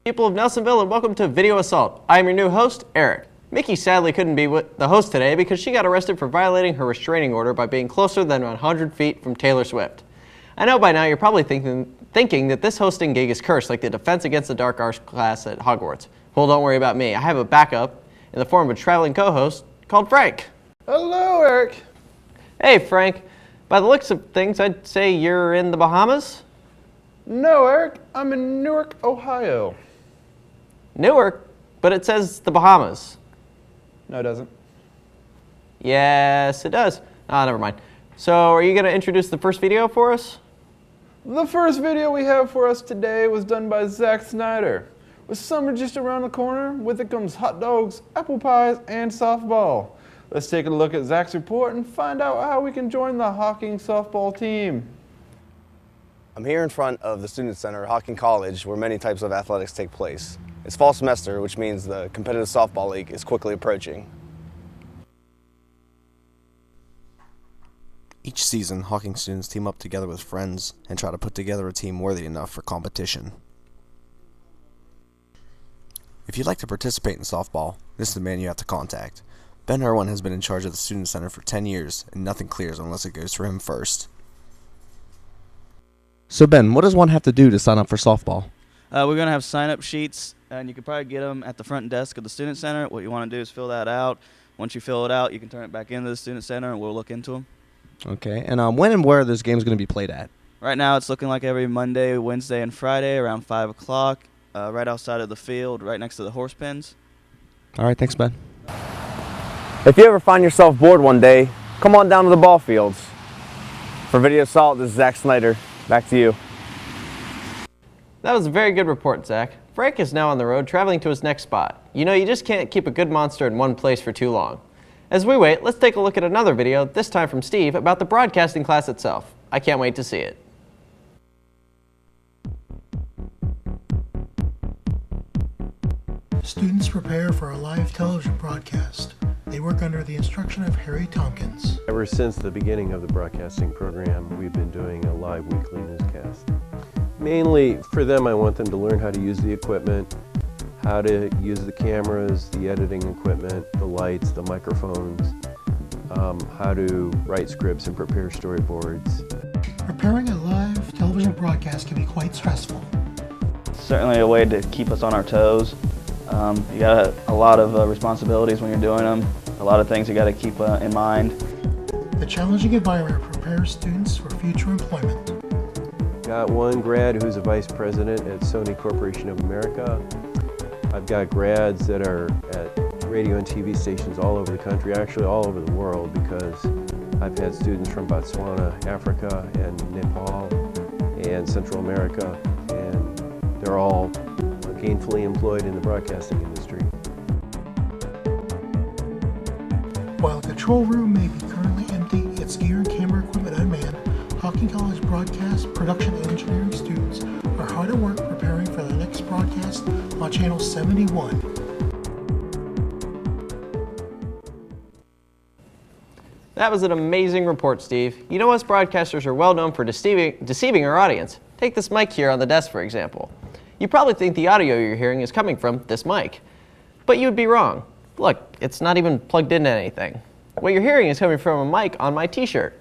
People of Nelsonville, and welcome to Video Assault. I am your new host, Eric. Micki sadly couldn't be the host today because she got arrested for violating her restraining order by being closer than 100 feet from Taylor Swift. I know by now you're probably thinking that this hosting gig is cursed like the Defense Against the Dark Arts class at Hogwarts. Well, don't worry about me. I have a backup in the form of a traveling co-host called Frank. Hello, Eric. Hey, Frank. By the looks of things, I'd say you're in the Bahamas? No, Eric. I'm in Newark, Ohio. Newark? But it says the Bahamas. No, it doesn't. Yes, it does. Ah, never mind. So, are you going to introduce the first video for us? The first video we have for us today was done by Snyder. With summer just around the corner, with it comes hot dogs, apple pies, and softball. Let's take a look at Zach's report and find out how we can join the Hocking softball team. I'm here in front of the Student Center at Hocking College, where many types of athletics take place. It's fall semester, which means the competitive softball league is quickly approaching. Each season, Hocking students team up together with friends and try to put together a team worthy enough for competition. If you'd like to participate in softball, this is the man you have to contact. Ben Irwin has been in charge of the Student Center for 10 years, and nothing clears unless it goes through him first. So Ben, what does one have to do to sign up for softball? We're going to have sign-up sheets, and you can probably get them at the front desk of the Student Center. What you want to do is fill that out. Once you fill it out, you can turn it back into the Student Center, and we'll look into them. Okay, and when and where are those games going to be played at? Right now, it's looking like every Monday, Wednesday, and Friday around 5 o'clock, right outside of the field, right next to the horse pens. All right, thanks, Ben. If you ever find yourself bored one day, come on down to the ball fields. For Video Assault, this is Zach Snyder. Back to you. That was a very good report, Zach. Frank is now on the road, traveling to his next spot. You know, you just can't keep a good monster in one place for too long. As we wait, let's take a look at another video, this time from Steve, about the broadcasting class itself. I can't wait to see it. Students prepare for a live television broadcast. They work under the instruction of Harry Tompkins. Ever since the beginning of the broadcasting program, we've been doing a live weekly newscast. Mainly for them, I want them to learn how to use the equipment, how to use the cameras, the editing equipment, the lights, the microphones, how to write scripts and prepare storyboards. Preparing a live television broadcast can be quite stressful. Certainly a way to keep us on our toes. You got a lot of responsibilities when you're doing them, a lot of things you got to keep in mind. The challenging environment prepares students for future employment. Got one grad who's a vice president at Sony Corporation of America. I've got grads that are at radio and TV stations all over the country, actually all over the world, because I've had students from Botswana, Africa, and Nepal, and Central America, and they're all gainfully employed in the broadcasting industry. While the control room may be currently empty, its gear and camera equipment unmanned, Hocking College Broadcast Production and Engineering students are hard at work preparing for the next broadcast on Channel 71. That was an amazing report, Steve. You know us broadcasters are well known for deceiving our audience. Take this mic here on the desk, for example. You probably think the audio you're hearing is coming from this mic, but you'd be wrong. Look, it's not even plugged into anything. What you're hearing is coming from a mic on my t-shirt.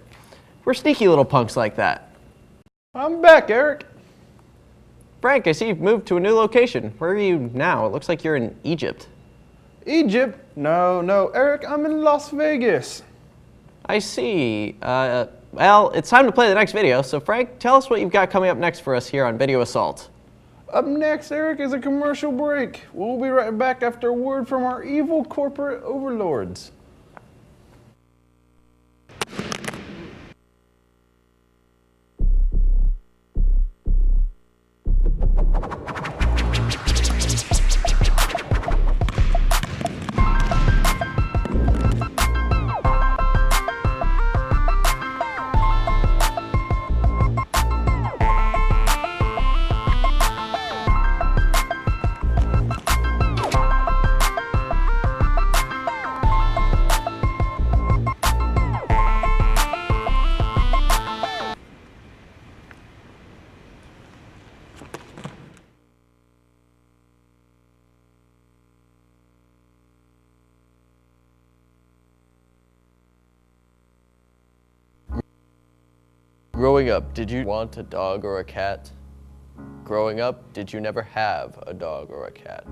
We're sneaky little punks like that. I'm back, Eric. Frank, I see you've moved to a new location. Where are you now? It looks like you're in Egypt. Egypt? No, Eric, I'm in Las Vegas. I see. Well, it's time to play the next video, so Frank, tell us what you've got coming up next for us here on Video Assault. Up next, Eric, is a commercial break. We'll be right back after a word from our evil corporate overlords. Growing up, did you want a dog or a cat? Growing up, did you never have a dog or a cat?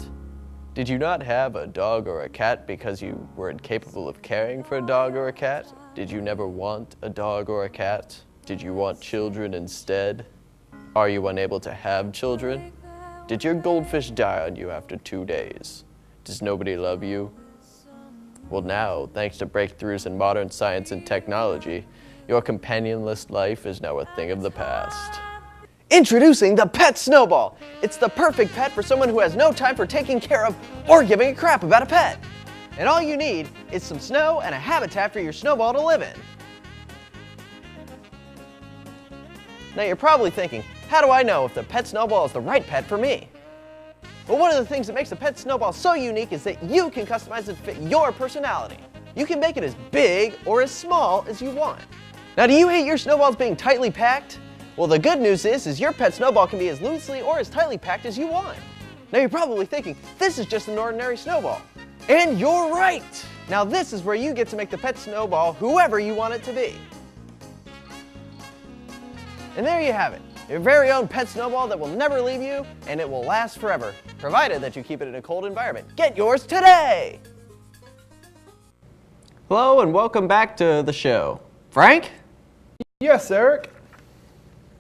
Did you not have a dog or a cat because you were incapable of caring for a dog or a cat? Did you never want a dog or a cat? Did you want children instead? Are you unable to have children? Did your goldfish die on you after 2 days? Does nobody love you? Well now, thanks to breakthroughs in modern science and technology, your companionless life is now a thing of the past. Introducing the Pet Snowball! It's the perfect pet for someone who has no time for taking care of or giving a crap about a pet. And all you need is some snow and a habitat for your snowball to live in. Now you're probably thinking, how do I know if the Pet Snowball is the right pet for me? Well, one of the things that makes the Pet Snowball so unique is that you can customize it to fit your personality. You can make it as big or as small as you want. Now, do you hate your snowballs being tightly packed? Well, the good news is your pet snowball can be as loosely or as tightly packed as you want. Now, you're probably thinking, this is just an ordinary snowball. And you're right! Now, this is where you get to make the pet snowball whoever you want it to be. And there you have it, your very own pet snowball that will never leave you, and it will last forever, provided that you keep it in a cold environment. Get yours today! Hello, and welcome back to the show. Frank? Yes, Eric.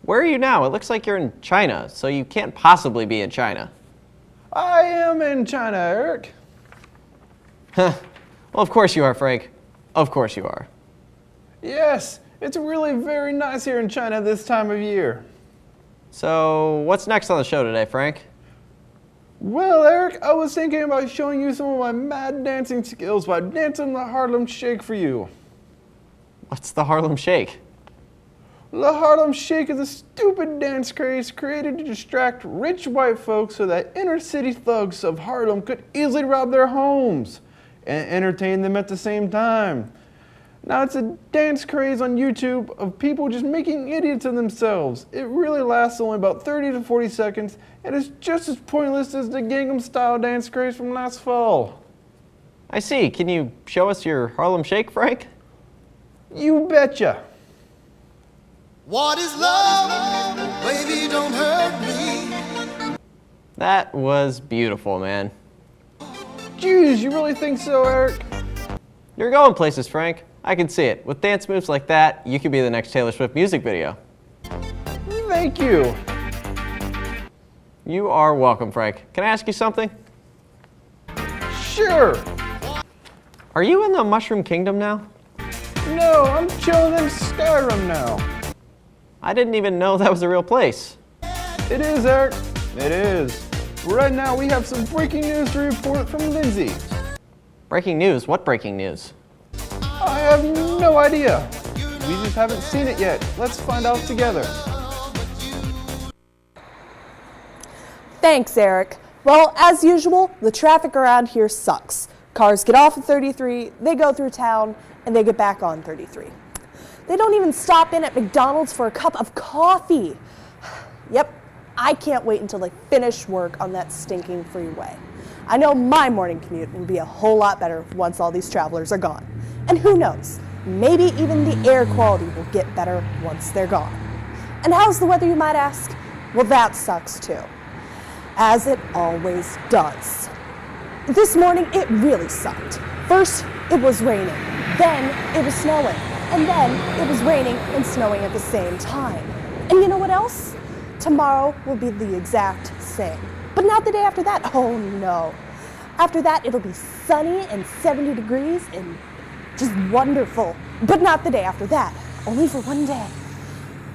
Where are you now? It looks like you're in China, so you can't possibly be in China. I am in China, Eric. Huh. Well, of course you are, Frank. Of course you are. Yes, it's really very nice here in China this time of year. So, what's next on the show today, Frank? Well, Eric, I was thinking about showing you some of my mad dancing skills by dancing the Harlem Shake for you. What's the Harlem Shake? The Harlem Shake is a stupid dance craze created to distract rich white folks so that inner city thugs of Harlem could easily rob their homes and entertain them at the same time. Now, it's a dance craze on YouTube of people just making idiots of themselves. It really lasts only about 30 to 40 seconds and is just as pointless as the Gangnam Style dance craze from last fall. I see. Can you show us your Harlem Shake, Frank? You betcha. What is love? Baby, don't hurt me. That was beautiful, man. Jeez, you really think so, Eric? You're going places, Frank. I can see it. With dance moves like that, you could be the next Taylor Swift music video. Thank you. You are welcome, Frank. Can I ask you something? Sure. Are you in the Mushroom Kingdom now? No, I'm chilling in Skyrim now. I didn't even know that was a real place. It is, Eric. It is. Right now, we have some breaking news to report from Lindsay. Breaking news? What breaking news? I have no idea. We just haven't seen it yet. Let's find out together. Thanks, Eric. Well, as usual, the traffic around here sucks. Cars get off at 33, they go through town, and they get back on 33. They don't even stop in at McDonald's for a cup of coffee. Yep, I can't wait until they finish work on that stinking freeway. I know my morning commute will be a whole lot better once all these travelers are gone. And who knows, maybe even the air quality will get better once they're gone. And how's the weather, you might ask? Well, that sucks too, as it always does. This morning, it really sucked. First, it was raining, then it was snowing, and then it was raining and snowing at the same time. And you know what else? Tomorrow will be the exact same. But not the day after that. Oh no. After that, it'll be sunny and 70 degrees and just wonderful. But not the day after that. Only for one day.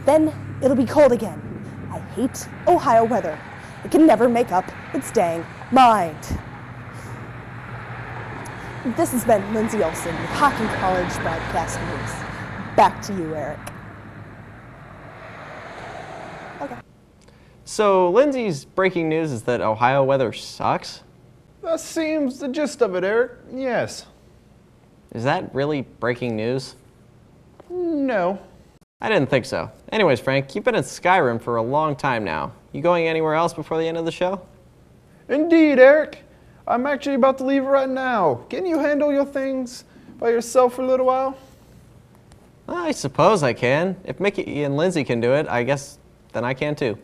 Then it'll be cold again. I hate Ohio weather. It can never make up its dang mind. This has been Lindsay Olson with Hocking College Broadcasting News. Back to you, Eric. Okay. So, Lindsay's breaking news is that Ohio weather sucks? That seems the gist of it, Eric. Yes. Is that really breaking news? No. I didn't think so. Anyways, Frank, you've been in Skyrim for a long time now. You going anywhere else before the end of the show? Indeed, Eric. I'm actually about to leave right now. Can you handle your things by yourself for a little while? I suppose I can. If Micki and Lindsay can do it, I guess then I can too.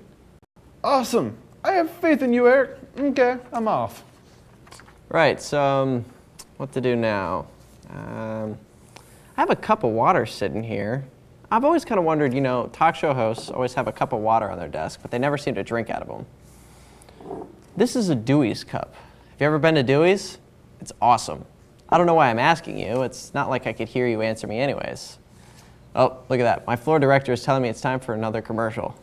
Awesome. I have faith in you, Eric. Okay, I'm off. Right, so what to do now? I have a cup of water sitting here. I've always kind of wondered, you know, talk show hosts always have a cup of water on their desk, but they never seem to drink out of them. This is a Dewey's cup. Have you ever been to Dewey's? It's awesome. I don't know why I'm asking you. It's not like I could hear you answer me anyways. Oh, look at that. My floor director is telling me it's time for another commercial.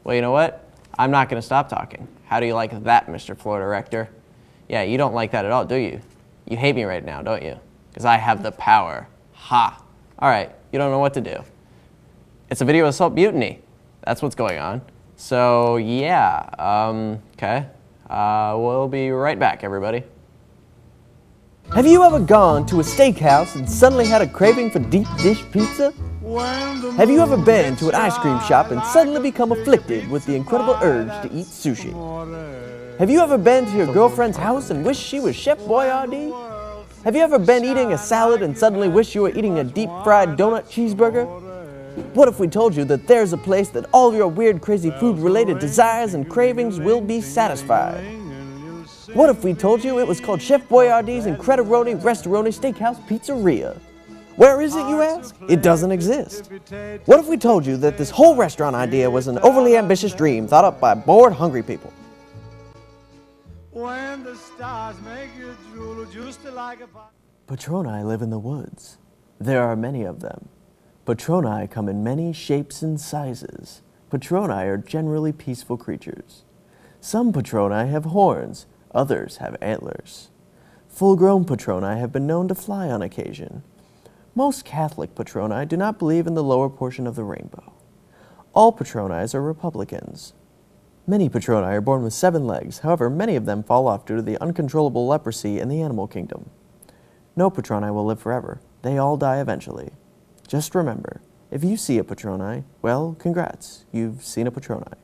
Well, you know what? I'm not going to stop talking. How do you like that, Mr. Floor Director? Yeah, you don't like that at all, do you? You hate me right now, don't you? Because I have the power. Ha! All right, you don't know what to do. It's a video assault mutiny. That's what's going on. So, yeah, okay. We'll be right back, everybody. Have you ever gone to a steakhouse and suddenly had a craving for deep dish pizza? Have you ever been to an ice cream shop and suddenly become afflicted with the incredible urge to eat sushi? Have you ever been to your girlfriend's house and wished she was Chef Boyardee? Have you ever been eating a salad and suddenly wished you were eating a deep-fried donut cheeseburger? What if we told you that there's a place that all your weird, crazy food-related desires and cravings will be satisfied? What if we told you it was called Chef Boyardee's Incredibroni Restauroni Steakhouse Pizzeria? Where is it, you ask? It doesn't exist. What if we told you that this whole restaurant idea was an overly ambitious dream thought up by bored, hungry people? When the stars make you drool just like a... Patroni live in the woods. There are many of them. Patroni come in many shapes and sizes. Patroni are generally peaceful creatures. Some Patroni have horns, others have antlers. Full-grown Patroni have been known to fly on occasion. Most Catholic Patroni do not believe in the lower portion of the rainbow. All Patronis are Republicans. Many Patroni are born with 7 legs, however, many of them fall off due to the uncontrollable leprosy in the animal kingdom. No Patroni will live forever. They all die eventually. Just remember, if you see a Patroni, well, congrats, you've seen a Patroni.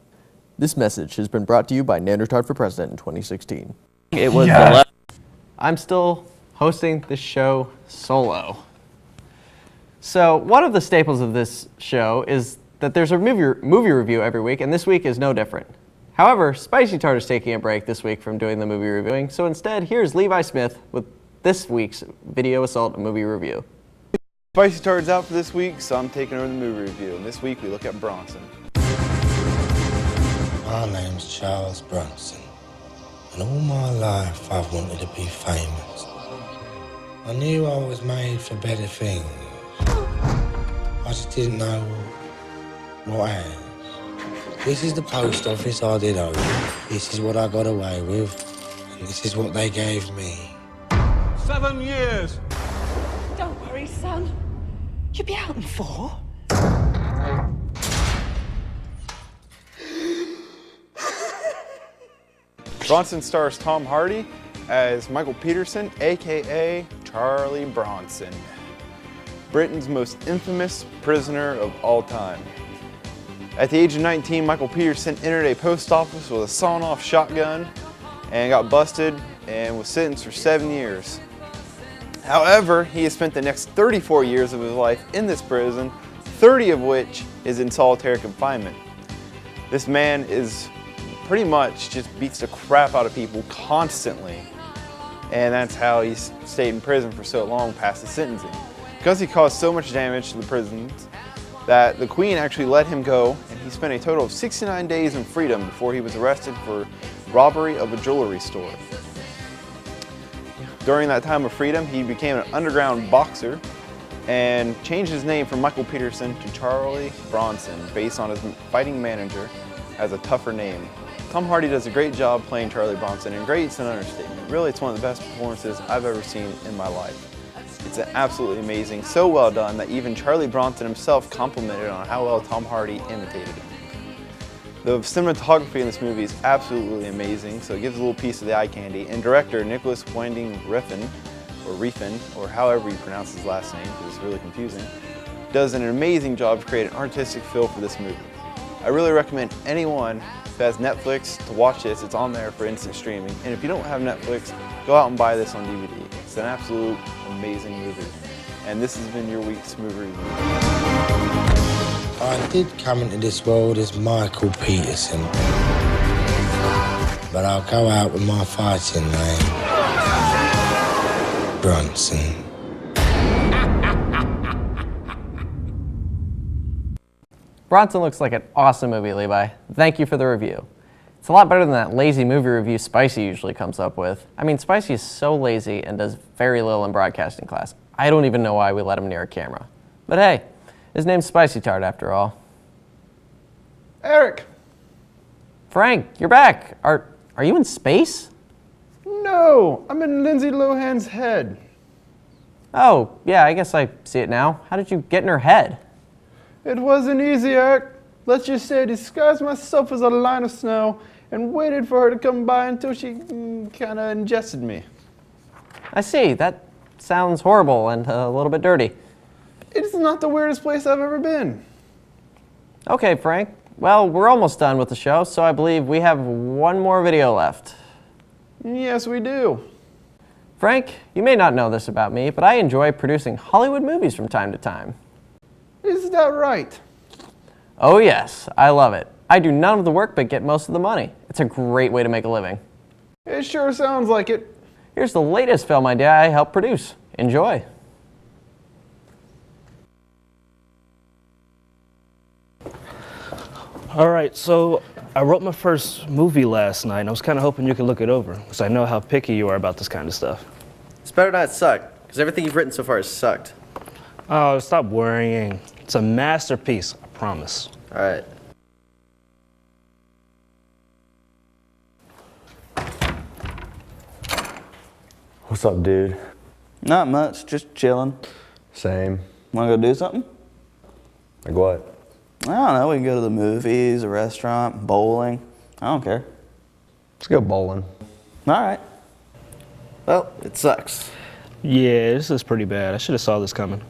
This message has been brought to you by Neanderthal for President in 2016. It was the left. I'm still hosting this show solo. So one of the staples of this show is that there's a movie review every week, and this week is no different. However, Spicytard is taking a break this week from doing the movie reviewing, so instead, here's Levi Smith with this week's Video Assault movie review. Spicytard's out for this week, so I'm taking over the movie review, and this week we look at Bronson. My name's Charles Bronson, and all my life I've wanted to be famous. I knew I was made for better things. I just didn't know what as. This is the post office I did own. This is what I got away with, and this is what they gave me. 7 years. Don't worry, son. You'll be out in 4. Bronson stars Tom Hardy as Michael Peterson, aka Charlie Bronson, Britain's most infamous prisoner of all time. At the age of 19, Michael Peterson entered a post office with a sawn-off shotgun and got busted and was sentenced for 7 years. However, he has spent the next 34 years of his life in this prison, 30 of which is in solitary confinement. This man is pretty much just beats the crap out of people constantly, and that's how he's stayed in prison for so long past the sentencing. Because he caused so much damage to the prisons that the Queen actually let him go, and he spent a total of 69 days in freedom before he was arrested for robbery of a jewelry store. During that time of freedom, he became an underground boxer and changed his name from Michael Peterson to Charlie Bronson based on his fighting manager as a tougher name. Tom Hardy does a great job playing Charlie Bronson, and great's an understatement. Really, it's one of the best performances I've ever seen in my life. It's absolutely amazing, so well done that even Charlie Bronson himself complimented on how well Tom Hardy imitated him. The cinematography in this movie is absolutely amazing, so it gives a little piece of the eye candy. And director Nicholas Winding Refn, or however you pronounce his last name, because it's really confusing, does an amazing job to create an artistic feel for this movie. I really recommend anyone who has Netflix to watch this. It's on there for instant streaming. And if you don't have Netflix, go out and buy this on DVD. It's an absolute amazing movie. and this has been your week's movie review. I did come into this world as Michael Peterson, but I'll go out with my fighting name, Bronson. Bronson looks like an awesome movie, Levi. Thank you for the review. It's a lot better than that lazy movie review Spicy usually comes up with. I mean, Spicy is so lazy and does very little in broadcasting class. I don't even know why we let him near a camera. But hey, his name's Spicytard after all. Eric! Frank, you're back. Are you in space? No, I'm in Lindsay Lohan's head. Oh, yeah, I guess I see it now. How did you get in her head? It wasn't easy, Eric. Let's just say I disguised myself as a line of snow and waited for her to come by until she kind of ingested me. I see. That sounds horrible and a little bit dirty. It's not the weirdest place I've ever been. Okay, Frank. Well, we're almost done with the show, so I believe we have one more video left. Yes, we do. Frank, you may not know this about me, but I enjoy producing Hollywood movies from time to time. Is that right? Oh yes, I love it. I do none of the work but get most of the money. It's a great way to make a living. It sure sounds like it. Here's the latest film idea I helped produce. Enjoy. All right, so I wrote my first movie last night, and I was kind of hoping you could look it over, because I know how picky you are about this kind of stuff. It's better not suck, because everything you've written so far has sucked. Oh, stop worrying. It's a masterpiece, I promise. All right. What's up, dude? Not much, just chilling. Same. Wanna go do something? Like what? I don't know, we can go to the movies, a restaurant, bowling. I don't care. Let's go bowling. All right. Well, it sucks. Yeah, this is pretty bad. I should have saw this coming.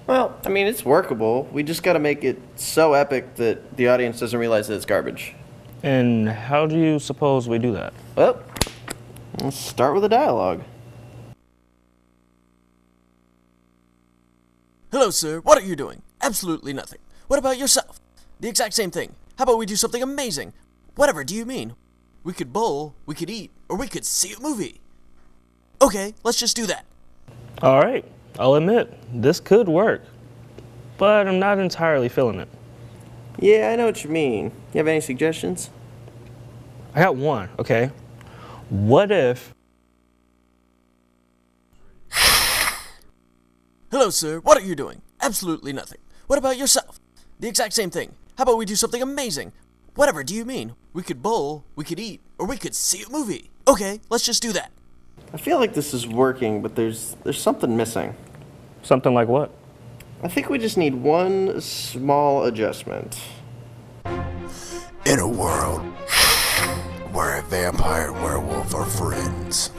Well, I mean, it's workable. We just gotta make it so epic that the audience doesn't realize that it's garbage. And how do you suppose we do that? Well, let's start with a dialogue. Hello, sir. What are you doing? Absolutely nothing. What about yourself? The exact same thing. How about we do something amazing? Whatever do you mean? We could bowl, we could eat, or we could see a movie. Okay, let's just do that. All right, I'll admit, this could work, but I'm not entirely feeling it. Yeah, I know what you mean. You have any suggestions? I got one, okay? What if... Hello, sir. What are you doing? Absolutely nothing. What about yourself? The exact same thing. How about we do something amazing? Whatever do you mean? We could bowl, we could eat, or we could see a movie. Okay, let's just do that. I feel like this is working, but there's something missing. Something like what? I think we just need one small adjustment. In a world where a vampire and werewolf are friends.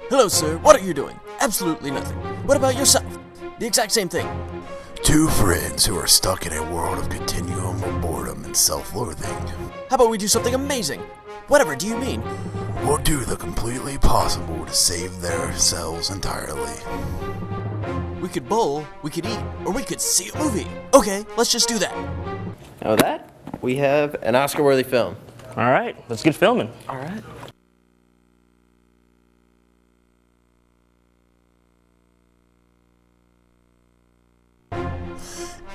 Hello, sir. What are you doing? Absolutely nothing. What about yourself? The exact same thing. Two friends who are stuck in a world of continuum of boredom and self-loathing. How about we do something amazing? Whatever do you mean? Will do the completely possible to save themselves entirely. We could bowl, we could eat, or we could see a movie. Okay, let's just do that. Now with that, we have an Oscar-worthy film. All right, let's get filming. All right.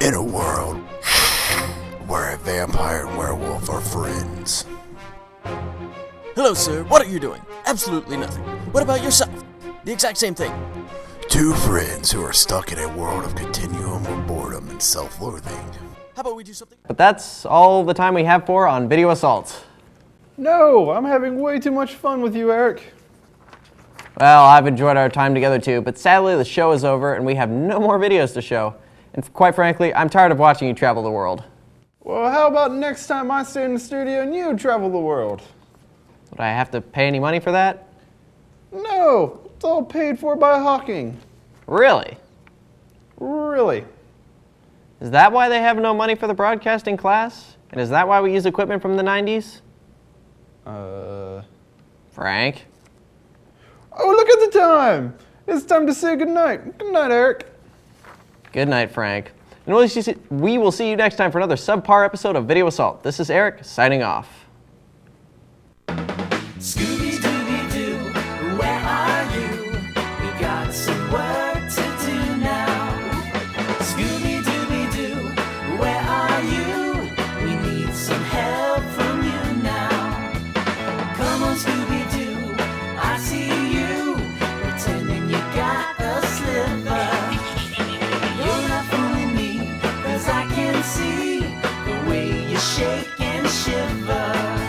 In a world where a vampire and werewolf are friends. Hello, sir. What are you doing? Absolutely nothing. What about yourself? The exact same thing. Two friends who are stuck in a world of continuum of boredom and self-loathing. How about we do something? But that's all the time we have for on Video Assault. No, I'm having way too much fun with you, Eric. Well, I've enjoyed our time together too, but sadly the show is over and we have no more videos to show. And quite frankly, I'm tired of watching you travel the world. Well, how about next time I stay in the studio and you travel the world? Would I have to pay any money for that? No, it's all paid for by Hocking. Really? Really. Is that why they have no money for the broadcasting class? And is that why we use equipment from the 90s? Frank? Oh, look at the time! It's time to say goodnight. Good night, Eric. Good night, Frank. And we will see you next time for another subpar episode of Video Assault. This is Eric, signing off. Scooby-Dooby-Doo, where are you? We got some work to do now. Scooby-Dooby-Doo, where are you? We need some help from you now. Come on, Scooby-Doo, I see you, pretending you got a slipper. You're not fooling me, 'cause I can see the way you shake and shiver.